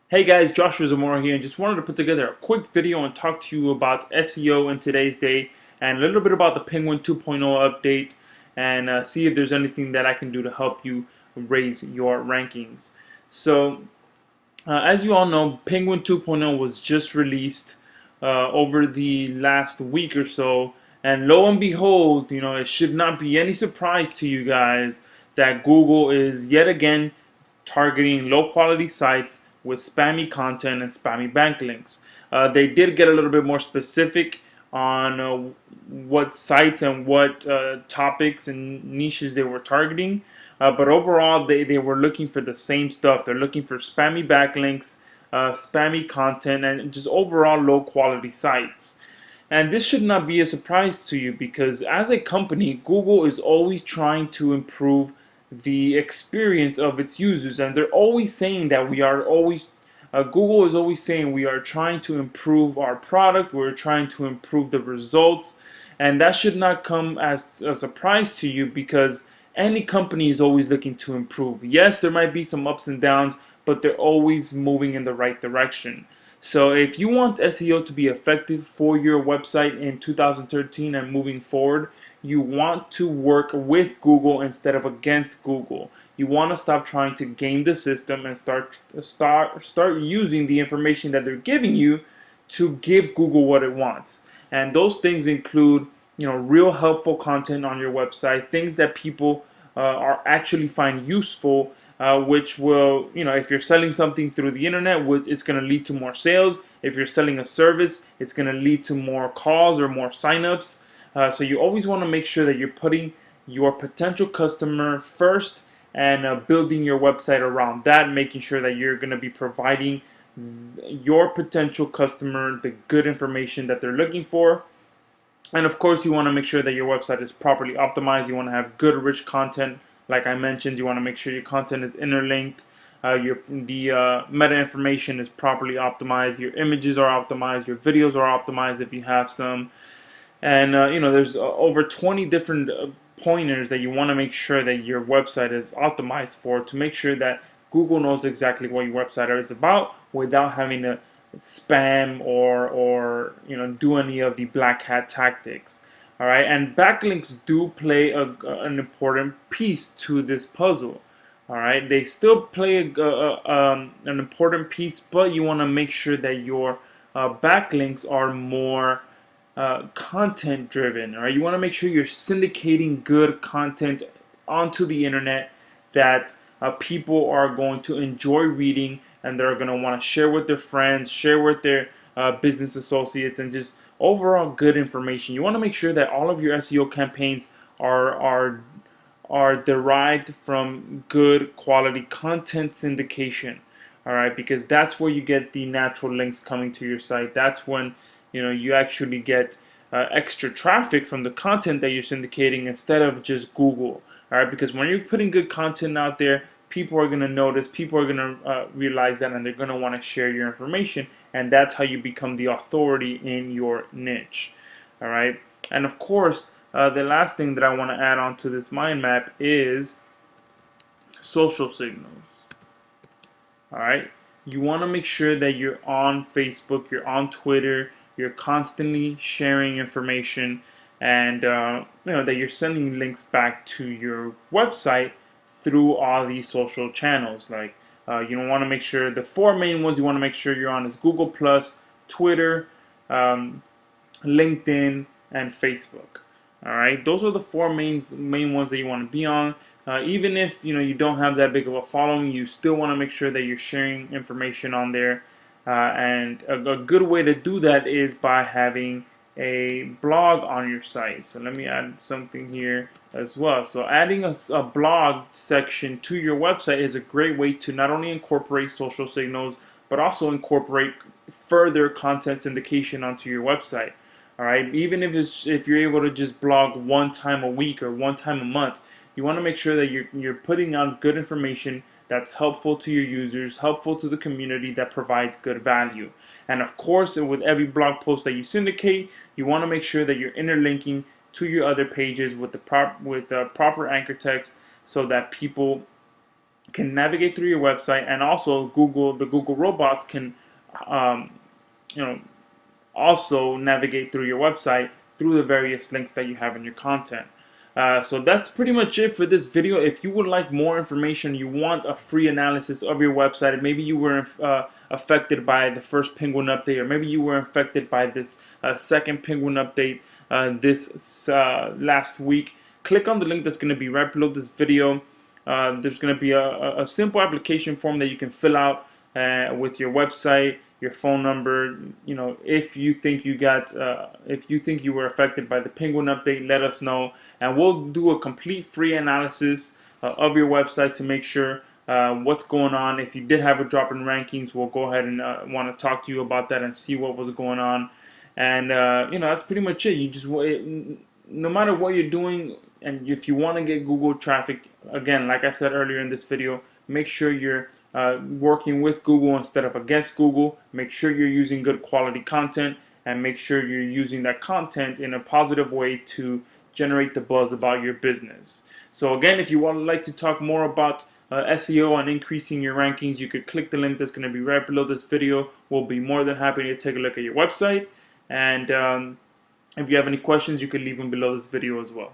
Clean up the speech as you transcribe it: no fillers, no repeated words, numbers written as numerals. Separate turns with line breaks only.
Hey guys, Joshua Zamora here, and just wanted to put together a quick video and talk to you about SEO in today's day and a little bit about the Penguin 2.0 update and see if there's anything that I can do to help you raise your rankings. So, as you all know, Penguin 2.0 was just released over the last week or so, and lo and behold, it should not be any surprise to you guys that Google is yet again targeting low quality sites with spammy content and spammy backlinks. They did get a little bit more specific on what sites and what topics and niches they were targeting. But overall, they were looking for the same stuff. They're looking for spammy backlinks, spammy content, and just overall low quality sites. And this should not be a surprise to you because as a company, Google is always trying to improve the experience of its users. And they're always saying that Google is always saying we are trying to improve our product, we're trying to improve the results. And that should not come as a surprise to you because any company is always looking to improve. Yes, there might be some ups and downs, but they're always moving in the right direction. So if you want SEO to be effective for your website in 2013 and moving forward, you want to work with Google instead of against Google. You want to stop trying to game the system and start using the information that they're giving you to give Google what it wants. And those things include, real helpful content on your website, things that people are actually find useful, which will, if you're selling something through the internet, it's going to lead to more sales. If you're selling a service, it's going to lead to more calls or more signups. So you always want to make sure that you're putting your potential customer first and building your website around that, making sure that you're going to be providing your potential customer the good information that they're looking for. And of course, you want to make sure that your website is properly optimized. You want to have good, rich content. Like I mentioned, you want to make sure your content is interlinked. The meta information is properly optimized. Your images are optimized. Your videos are optimized if you have some. And there's over 20 different pointers that you want to make sure that your website is optimized for to make sure that Google knows exactly what your website is about without having to spam or do any of the black hat tactics. All right, and backlinks do play an important piece to this puzzle. All right, they still play an important piece, but you want to make sure that your backlinks are more content driven. All right, you want to make sure you're syndicating good content onto the internet that people are going to enjoy reading and they're going to want to share with their friends, share with their business associates, and just overall good information. You want to make sure that all of your SEO campaigns are derived from good quality content syndication. All right, because that's where you get the natural links coming to your site. That's when you actually get extra traffic from the content that you're syndicating instead of just Google. All right, because when you're putting good content out there, people are going to notice, people are going to realize that, and they're going to want to share your information, and that's how you become the authority in your niche. All right, and of course, the last thing that I want to add on to this mind map is social signals. All right, you want to make sure that you're on Facebook, you're on Twitter, you're constantly sharing information, and that you're sending links back to your website through all these social channels. Like you want to make sure the four main ones you want to make sure you're on is Google Plus, Twitter, LinkedIn, and Facebook. All right, those are the four main ones that you want to be on. Even if you don't have that big of a following, you still want to make sure that you're sharing information on there. And a good way to do that is by having a blog on your site. So let me add something here as well. So adding a blog section to your website is a great way to not only incorporate social signals, but also incorporate further content syndication onto your website. All right, even if you're able to just blog one time a week or one time a month, you want to make sure that you're putting out good information that's helpful to your users, helpful to the community, that provides good value. And of course, with every blog post that you syndicate, you want to make sure that you're interlinking to your other pages with the proper anchor text so that people can navigate through your website, and also the Google robots can um, you know also navigate through your website through the various links that you have in your content. So that's pretty much it for this video. If you would like more information, you want a free analysis of your website, maybe you were affected by the first Penguin update, or maybe you were affected by this second Penguin update this last week, click on the link that's going to be right below this video. There's going to be a simple application form that you can fill out with your website, your phone number. If you think you were affected by the Penguin update, let us know, and we'll do a complete free analysis of your website to make sure what's going on. If you did have a drop in rankings, we'll go ahead and want to talk to you about that and see what was going on. And that's pretty much it. You just no matter what you're doing, and if you want to get Google traffic, again, like I said earlier in this video, make sure you're working with Google instead of against Google. Make sure you're using good quality content, and make sure you're using that content in a positive way to generate the buzz about your business. So again, if you would like to talk more about SEO and increasing your rankings, you could click the link that's going to be right below this video. We'll be more than happy to take a look at your website. And if you have any questions, you can leave them below this video as well.